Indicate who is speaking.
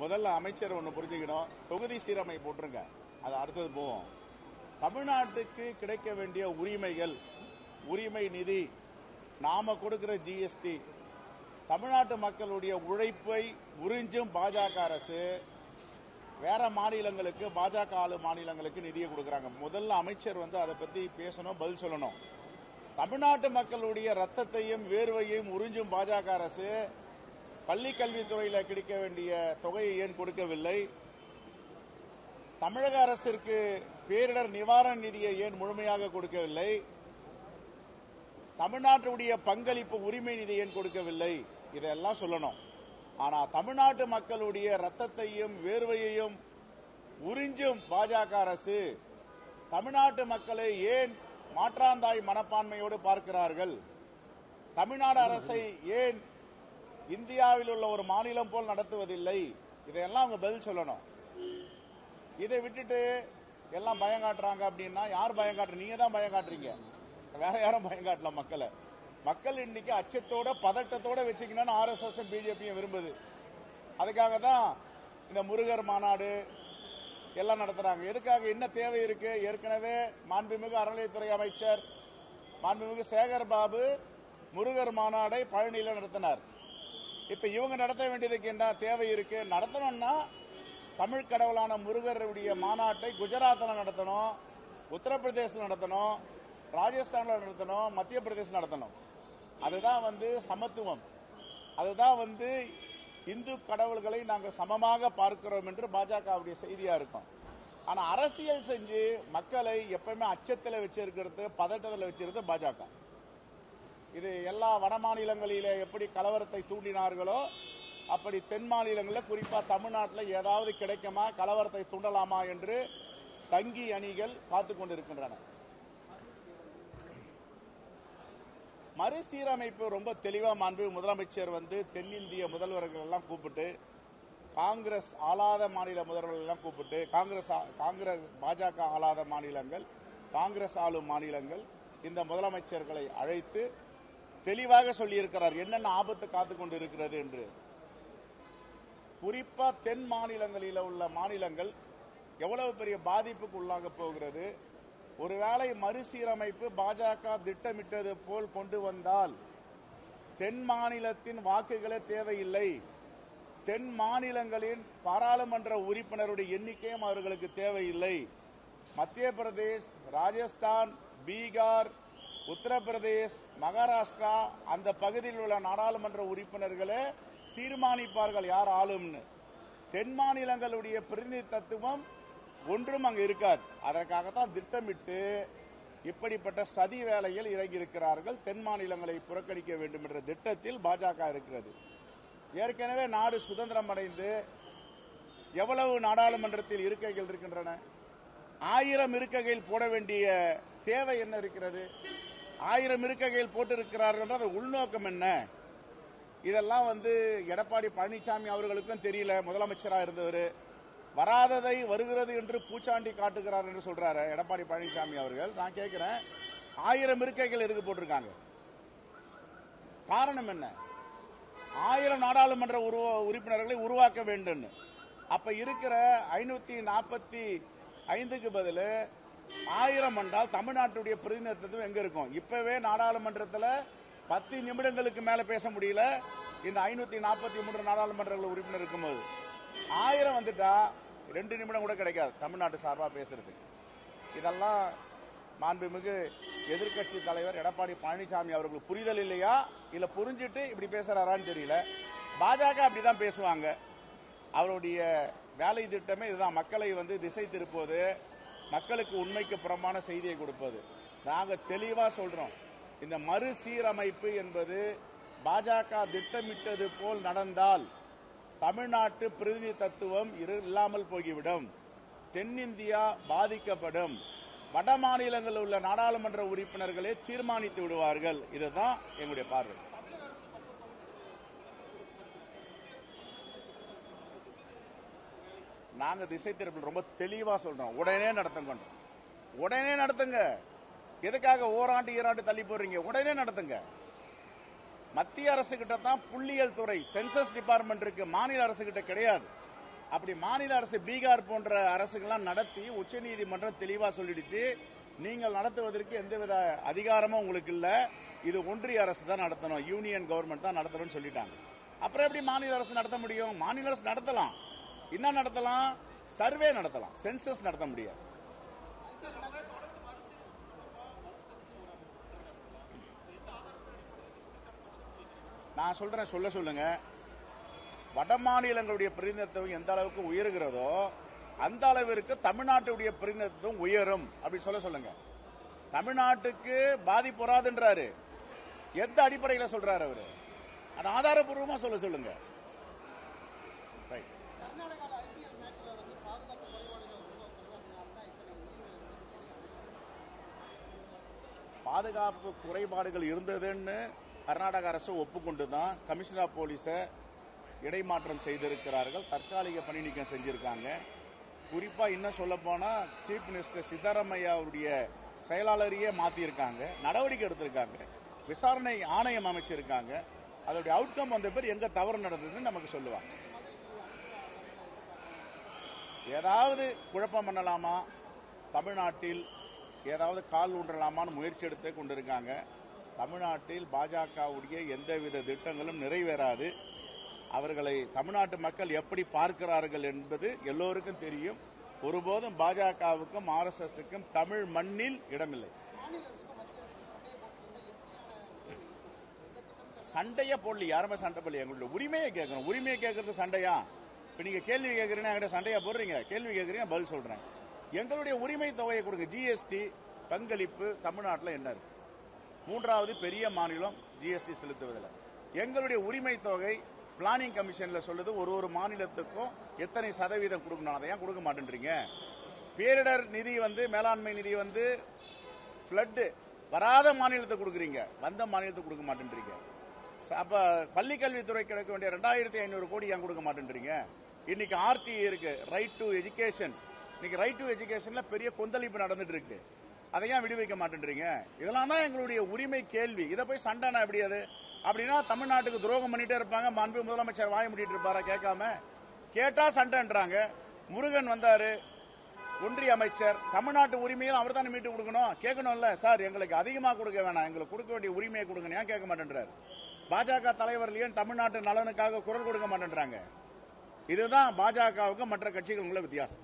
Speaker 1: முதல்ல அமைச்சர் ஒன்று புரிஞ்சுக்கணும். தொகுதி சீரமை போட்டுருங்க, அது அடுத்தது போவோம். தமிழ்நாட்டுக்கு கிடைக்க வேண்டிய உரிமைகள், உரிமை நிதி, நாம கொடுக்கிற ஜிஎஸ்டி, தமிழ்நாட்டு மக்களுடைய உழைப்பை உறிஞ்சும் பாஜக அரசு வேற மாநிலங்களுக்கு, பாஜக ஆளு மாநிலங்களுக்கு நிதியை கொடுக்கறாங்க. முதல்ல அமைச்சர் அதை பத்தி பேசணும், பதில் சொல்லணும். தமிழ்நாட்டு மக்களுடைய ரத்தத்தையும் வேர்வையையும் உறிஞ்சும் பாஜக அரசு பள்ளி கல்வித்துறையில் கிடைக்க வேண்டிய தொகையை ஏன் கொடுக்கவில்லை? தமிழக அரசிற்கு பேரிடர் நிவாரண நிதியை ஏன் முழுமையாக கொடுக்கவில்லை? தமிழ்நாட்டுடைய பங்களிப்பு உரிமை நிதி ஏன் கொடுக்கவில்லை? இதெல்லாம் சொல்லணும். ஆனா தமிழ்நாட்டு மக்களுடைய ரத்தத்தையும் வேர்வையையும் உறிஞ்சும் பாஜக அரசு தமிழ்நாட்டு மக்களை ஏன் மாற்றாந்தாய் மனப்பான்மையோடு பார்க்கிறார்கள்? தமிழ்நாடு அரசை ஏன் இந்தியாவில் உள்ள ஒரு மாநிலம் போல் நடத்துவதில்லை? இதையெல்லாம் அவங்க பதில் சொல்லணும். இதை விட்டுட்டு எல்லாம் பயம் காட்டுறாங்க அப்படின்னா யார் பயம் காட்டுற? நீங்க தான் பயம் காட்டுறீங்க, வேற யாரும் பயம் காட்டல மக்களை. மக்கள் இன்னைக்கு அச்சத்தோட பதட்டத்தோட வச்சுக்கணும்னு ஆர்எஸ்எஸ் பிஜேபியும் விரும்புது. அதுக்காக தான் இந்த முருகர் மாநாடு எல்லாம் நடத்துறாங்க. எதுக்காக? என்ன தேவை இருக்கு? ஏற்கனவே மாண்புமிகு அறநிலையத்துறை அமைச்சர் மாண்புமிகு சேகர் பாபு முருகர் மாநாடை பழனியில் நடத்தினார். இப்ப இவங்க நடத்த வேண்டியதுக்கு என்ன தேவை இருக்கு? நடத்தணும்னா தமிழ் கடவுளான முருகருடைய மாநாட்டை குஜராத்தில் நடத்தணும், உத்தரப்பிரதேசத்தில் நடத்தணும், ராஜஸ்தான்ல நடத்தணும், மத்திய பிரதேசம் நடத்தணும். அதுதான் சமத்துவம், அதுதான் இந்து கடவுள்களை நாங்கள் சமமாக பார்க்கிறோம் என்று பாஜகவுடைய செய்தியா இருக்கும். ஆனா அரசியல் செஞ்சு மக்களை எப்பவுமே அச்சத்தில் வச்சிருக்கிறது, பதட்டத்தில் வச்சிருக்கிறது பாஜக. இது எல்லா வட மாநிலங்களிலே எப்படி கலவரத்தை தூண்டினார்களோ அப்படி தென் மாநிலங்களில், குறிப்பா தமிழ்நாட்டில் ஏதாவது கிடைக்குமா, கலவரத்தை தூண்டலாமா என்று சங்கி அணிகள் காத்துக் கொண்டிருக்கின்றன. மறுசீரமைப்பு ரொம்ப தெளிவா மாண்பு முதலமைச்சர் தென்னிந்திய முதல்வர்கள் எல்லாம் கூப்பிட்டு, காங்கிரஸ் ஆளாத மாநில முதல்வர்கள் எல்லாம் கூப்பிட்டு, காங்கிரஸ் பாஜக ஆளாத மாநிலங்கள், காங்கிரஸ் ஆளும் மாநிலங்கள் இந்த முதலமைச்சர்களை அழைத்து தெளிவாக சொல்லியிருக்கிறார் என்னென்ன ஆபத்து காத்துக் கொண்டு இருக்கிறது என்று. குறிப்பா தென் மாநிலங்களில் உள்ள மாநிலங்கள் எவ்வளவு பெரிய பாதிப்புக்கு உள்ளாக போகிறது. ஒருவேளை மறுசீரமைப்பு பாஜக திட்டமிட்டது போல் கொண்டு வந்தால் தென் மாநிலத்தின் வாக்குகளே தேவையில்லை, தென் மாநிலங்களின் பாராளுமன்ற உறுப்பினருடைய எண்ணிக்கையும் அவர்களுக்கு தேவையில்லை. மத்திய பிரதேஷ், ராஜஸ்தான், பீகார், உத்தரப்பிரதேஷ், மகாராஷ்டிரா அந்த பகுதியில் உள்ள நாடாளுமன்ற உறுப்பினர்களே தீர்மானிப்பார்கள் யார் ஆளும்னு. தென் மாநிலங்களுடைய பிரதிநிதித்துவம் ஒன்றும் அங்கு இருக்காது. அதற்காகத்தான் திட்டமிட்டு இப்படிப்பட்ட சதி வேலையில் இறங்கியிருக்கிறார்கள். தென் மாநிலங்களை புறக்கணிக்க வேண்டும் என்ற திட்டத்தில் பாஜக இருக்கிறது. ஏற்கனவே நாடு சுதந்திரம் அடைந்து எவ்வளவு நாடாளுமன்றத்தில் இருக்கைகள் இருக்கின்றன? 1000 இருக்கைகள் போட வேண்டிய தேவை என்ன இருக்கிறது? 1000 இருக்கைகள் போட்டிருக்கிறார்கள், உள்நோக்கம் என்ன? இதெல்லாம் எடப்பாடி பழனிசாமி அவர்களுக்கும் தெரியல. முதலமைச்சராக இருந்தவர் வராததை வருகிறது என்று பூச்சாண்டி காட்டுகிறார் என்று சொல்றாரு எடப்பாடி பழனிசாமி அவர்கள். நான் கேட்கிறேன், 1000 இருக்கைகள் எதுக்கு போட்டிருக்காங்க? காரணம் என்ன? 1000 நாடாளுமன்ற உறுப்பினர்களை உருவாக்க வேண்டும். அப்ப இருக்கிற 545க்கு பதில் 1000 என்றால் தமிழ்நாட்டுடைய பிரதிநிதித்துவம் எங்க இருக்கும்? இப்பவே நாடாளுமன்றத்தில் 10 நிமிடங்களுக்கு மேல பேச முடியல இந்த 543 நாடாளுமன்ற உறுப்பினர் இருக்கும்போது. 1000 வந்துட்டா 2 நிமிடம் கூட கிடைக்காது தமிழ்நாட்டு சார்பா பேசுறதுக்கு. இதெல்லாம் மாண்புமிகு எதிர்க்கட்சி தலைவர் எடப்பாடி பழனிசாமி அவர்களுக்கு புரிதல் இல்லையா, இல்ல புரிஞ்சிட்டு இப்படி பேசுறாரான்னு தெரியல. பாஜக அப்படிதான் பேசுவாங்க. அவருடைய வேலை திட்டமே இதுதான், மக்களை திசை திருப்புவது, மக்களுக்கு உண்மைக்கு புறமான செய்தியை கொடுப்பது. நாங்க தெளிவா சொல்றோம், இந்த மறுசீரமைப்பு என்பது பாஜக திட்டமிட்டது போல் நடந்தால் தமிழ்நாட்டு பிரதிநிதித்துவம் இல்லாமல் போய்விடும், தென்னிந்தியா பாதிக்கப்படும், வட மாநிலங்களில் உள்ள நாடாளுமன்ற உறுப்பினர்களே தீர்மானித்து விடுவார்கள். இதுதான் எங்களுடைய பார்வை. நாங்க திசை திருப்பல் ரொம்ப தெளிவா சொல்றோம், உடனே நடத்துங்க, உடனே நடத்துங்க. எதுக்காக ஓராண்டு ஈராண்டு தள்ளி போடுறீங்க? உடனே நடத்துங்க. மத்திய அரசு கிட்ட தான் புள்ளியியல் துறை, சென்சஸ் டிபார்ட்மெண்ட் இருக்கு, மாநில அரசு கிட்ட கிடையாது. அப்படி மாநில அரசு பீகார் போன்ற அரசுகள்லாம் நடத்தி உச்சநீதிமன்றம் தெளிவா சொல்லிடுச்சு, நீங்கள் நடத்துவதற்கு எந்தவித அதிகாரமும் உங்களுக்கு இல்ல, இது ஒன்றிய அரசு தான் நடத்தணும், யூனியன் கவர்மெண்ட் தான் நடத்தணும்னு சொல்லிட்டாங்க. அப்புறம் எப்படி மாநில அரசு நடத்த முடியும்? மாநில அரசு நடத்தலாம், என்ன நடத்தலாம்? சர்வே நடத்தலாம், சென்சஸ் நடத்த முடியாது. நான் சொல்றேன், சொல்லுங்க. வட மாநிலங்களுடைய பிரதிநிதித்துவம் எந்த அளவுக்கு உயர்கிறதோ அந்த அளவிற்கு தமிழ்நாட்டுடைய பிரதிநிதித்துவம் உயரும் அப்படின்னு சொல்லுங்க. தமிழ்நாட்டுக்கு பாதிப்பு வராதுன்றாரு. எந்த அடிப்படையில் சொல்றாரு அவரு? அது ஆதாரபூர்வமா சொல்லுங்க. பாதுகாப்பு குறைபாடுகள் இருந்ததுன்னு கர்நாடக அரசு ஒப்புக்கொண்டுதான் கமிஷனர் ஆஃப் போலீஸ இடைமாற்றம் செய்திருக்கிறார்கள், தற்காலிக பணி நீக்கம் செஞ்சிருக்காங்க. குறிப்பா இன்னும் சொல்ல போனா சீஃப் மினிஸ்டர் சித்தராமையா அவருடைய செயலாளரையே மாத்திருக்காங்க, நடவடிக்கை எடுத்திருக்காங்க, விசாரணை ஆணையம் அமைச்சிருக்காங்க. அதோடைய அவுட்கம் வந்த பேர் எங்க தவறு நடந்ததுன்னு நமக்கு சொல்லுவாங்க. ஏதாவது குழப்பம் பண்ணலாமா, தமிழ்நாட்டில் ஏதாவது கால் ஊன்றலாமான்னு முயற்சி எடுத்து கொண்டிருக்காங்க. தமிழ்நாட்டில் பாஜகவுடைய எந்தவித திட்டங்களும் நிறைவேறாது. அவர்களை தமிழ்நாட்டு மக்கள் எப்படி பார்க்கிறார்கள் என்பது எல்லோருக்கும் தெரியும். ஒருபோதும் பாஜகவுக்கும் RSSக்கும் தமிழ் மண்ணில் இடமில்லை. சண்டையை போடல, யாருமே சண்டை போடல. எங்களுடைய உரிமையை கேட்கணும். உரிமையை கேட்கறது சண்டையா? இப்ப நீங்க கேள்வி கேட்கறீங்க, என்கிட்ட சண்டையா போடுறீங்க. கேள்வி கேட்கறீங்க, பதில் சொல்றேன். எங்களுடைய உரிமை தொகையை கொடுங்க. GST பங்களிப்பு தமிழ்நாட்டில் என்ன இருக்கு? மூன்றாவது பெரிய மாநிலம் GST செலுத்துவதில். எங்களுடைய உரிமை தொகை பிளானிங் கமிஷன்ல சொல்லுது ஒரு மாநிலத்துக்கும் எத்தனை சதவீதம் கொடுக்கணும், அதை ஏன் கொடுக்க மாட்டேன்றீங்க? பேரிடர் நிதி மேலாண்மை நிதி ஃபிளட் வராத மாநிலத்தை கொடுக்குறீங்க, வந்த மாநிலத்துக்கு கொடுக்க மாட்டேன்றீங்க. அப்ப பள்ளி கல்வித்துறை கிடைக்க வேண்டிய 2500 கோடி ஏன் கொடுக்க மாட்டேன்றீங்க? இன்னைக்கு RTE இருக்கு, ரைட் டு எஜுகேஷன். இன்னைக்கு ரைட் டு எஜுகேஷன்ல பெரிய கொந்தளிப்பு நடந்துட்டு இருக்கு, அதை ஏன் விடுவிக்க மாட்டேன்றீங்க? இதெல்லாம் தான் எங்களுடைய உரிமை கேள்வி. இதை போய் சண்டைனா எப்படி? அது அப்படின்னா தமிழ்நாட்டுக்கு துரோகம் பண்ணிட்டே இருப்பாங்க. மாண்பு முதலமைச்சர் வாய முடிட்டு இருப்பாரா? கேட்காம கேட்டா சண்டைன்றாங்க. முருகன் வந்தாரு, ஒன்றிய அமைச்சர், தமிழ்நாட்டு உரிமையும் அவர் தானே மீட்டு கொடுக்கணும், கேட்கணும்ல. சார் எங்களுக்கு அதிகமா கொடுக்க வேணாம், எங்களுக்கு கொடுக்க வேண்டிய உரிமையை கொடுங்க, ஏன் கேட்க மாட்டேன்றாரு? பாஜக தலைவர்களையும் தமிழ்நாட்டு நலனுக்காக குரல் கொடுக்க மாட்டேன்றாங்க. இதுதான் பாஜகவுக்கு மற்ற கட்சிகளுக்குள்ள வித்தியாசம்.